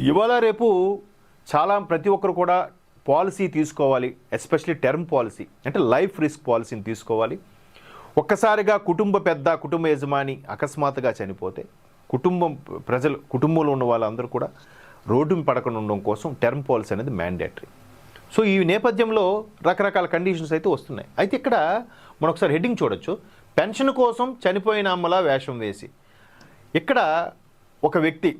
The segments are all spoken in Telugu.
ఇవాళ రేపు ప్రతి ఒక్కరు కూడా పాలసీ తీసుకోవాలి. ఎస్పెషల్లీ టర్మ్ పాలసీ అంటే లైఫ్ రిస్క్ పాలసీని తీసుకోవాలి. ఒక్కసారిగా కుటుంబ యజమాని అకస్మాత్తుగా చనిపోతే కుటుంబంలో ఉన్న వాళ్ళందరూ కూడా రోడ్డు పడకుండా ఉండడం కోసం టర్మ్ పాలసీ అనేది మ్యాండేటరీ. సో ఈ నేపథ్యంలో రకరకాల కండిషన్స్ అయితే వస్తున్నాయి. అయితే ఇక్కడ మనం ఒకసారి హెడ్డింగ్ చూడొచ్చు, పెన్షన్ కోసం చనిపోయిన అమ్మలా వేషం వేసి. ఇక్కడ ఒక వ్యక్తి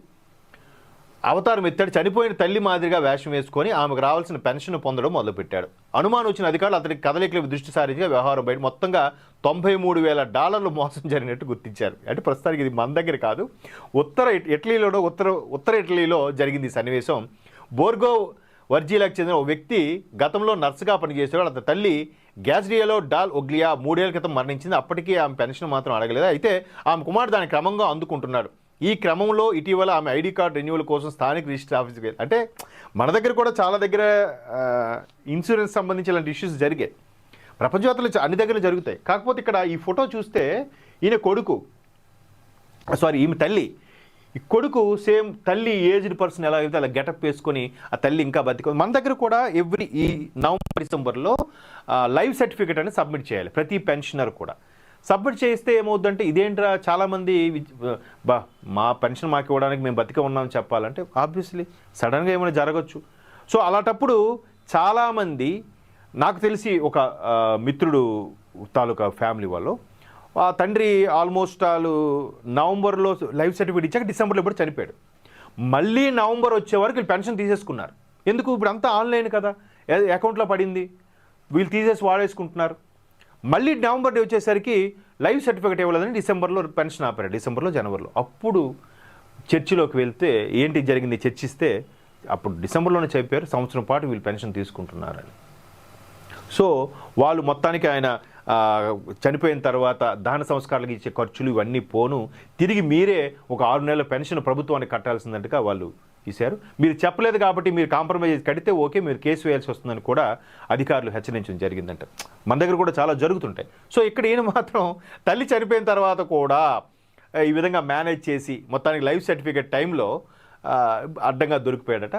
అవతారం ఎత్తాడు, చనిపోయిన తల్లి మాదిరిగా వేషం వేసుకొని ఆమెకు రావాల్సిన పెన్షన్ పొందడం మొదలుపెట్టాడు. అనుమానం వచ్చిన అధికారులు అతనికి కదలికల దృష్టి సారించగా వ్యవహారం బయట మొత్తంగా $93,000 మోసం జరిగినట్టు గుర్తించారు. అంటే ప్రస్తుతానికి ఇది మన దగ్గర కాదు, ఉత్తర ఇటలీలో జరిగింది ఈ సన్నివేశం. బోర్గో వర్జీలాకు చెందిన ఒక వ్యక్తి గతంలో నర్సుగా పనిచేసేవాడు. అతని తల్లి గ్యాజ్రియాలో డాల్ ఒగ్లియా 3 ఏళ్ల క్రితం మరణించింది. అప్పటికీ ఆమె పెన్షన్ మాత్రం అడగలేదు. అయితే ఆమె కుమారుడు దాని క్రమంగా అందుకుంటున్నాడు. ఈ క్రమంలో ఇటీవల ఆమె ఐడి కార్డు రెన్యువల్ కోసం స్థానిక రిజిస్టర్ ఆఫీస్కి వెళ్ళి, అంటే మన దగ్గర కూడా చాలా దగ్గర ఇన్సూరెన్స్ సంబంధించి ఇలాంటి ఇష్యూస్ జరిగాయి. ప్రపంచవ్యాప్తంలో అన్ని దగ్గర జరుగుతాయి. కాకపోతే ఇక్కడ ఈ ఫోటో చూస్తే ఈమె తల్లి, ఈ కొడుకు సేమ్ తల్లి ఏజ్డ్ పర్సన్ ఎలా అయితే అలా గెటప్ వేసుకొని ఆ తల్లి ఇంకా బతికి. మన దగ్గర కూడా ఈ నవంబర్ డిసెంబర్లో లైఫ్ సర్టిఫికేట్ అనేది సబ్మిట్ చేయాలి ప్రతి పెన్షనర్ కూడా. సబ్మిట్ చేస్తే ఏమవుద్దంటే, ఇదేంట్రా చాలామంది మా పెన్షన్ మాకు ఇవ్వడానికి మేము బతికే ఉన్నామని చెప్పాలంటే ఆబ్వియస్లీ సడన్గా ఏమైనా జరగచ్చు. సో అలాంటప్పుడు చాలామంది, నాకు తెలిసి ఒక మిత్రుడు తాలూకా ఫ్యామిలీ వాళ్ళు, ఆ తండ్రి ఆల్మోస్ట్ నవంబర్లో లైఫ్ సర్టిఫికేట్ ఇచ్చాక డిసెంబర్లో ఇప్పుడు చనిపోయాడు. మళ్ళీ నవంబర్ వచ్చే వరకు వీళ్ళు పెన్షన్ తీసేసుకున్నారు. ఎందుకు? ఇప్పుడు అంతా ఆన్లైన్ కదా, అకౌంట్లో పడింది, వీళ్ళు తీసేసి వాడేసుకుంటున్నారు. మళ్ళీ నవంబర్ వచ్చేసరికి లైఫ్ సర్టిఫికేట్ ఇవ్వలేదని డిసెంబర్లో పెన్షన్ ఆపారు, డిసెంబర్లో జనవరిలో. అప్పుడు చర్చిలోకి వెళ్తే ఏంటి జరిగింది చర్చిస్తే అప్పుడు డిసెంబర్లోనే చెప్పారు సంవత్సరం పాటు వీళ్ళు పెన్షన్ తీసుకుంటున్నారని. సో వాళ్ళు మొత్తానికి ఆయన చనిపోయిన తర్వాత దహన సంస్కారాలకు ఇచ్చే ఖర్చులు ఇవన్నీ పోను, తిరిగి మీరే ఒక 6 నెలల పెన్షన్ ప్రభుత్వానికి కట్టాల్సిందంటగా వాళ్ళు ఇచ్చారు. మీరు చెప్పలేదు కాబట్టి మీరు కాంప్రమైజ్ కడితే ఓకే, మీరు కేసు వేయాల్సి వస్తుందని కూడా అధికారులు హెచ్చరించడం జరిగిందంట. మన దగ్గర కూడా చాలా జరుగుతుంటాయి. సో ఇక్కడ ఈయన మాత్రం తల్లి చనిపోయిన తర్వాత కూడా ఈ విధంగా మేనేజ్ చేసి మొత్తానికి లైఫ్ సర్టిఫికేట్ టైంలో అడ్డంగా దొరికిపోయాడట.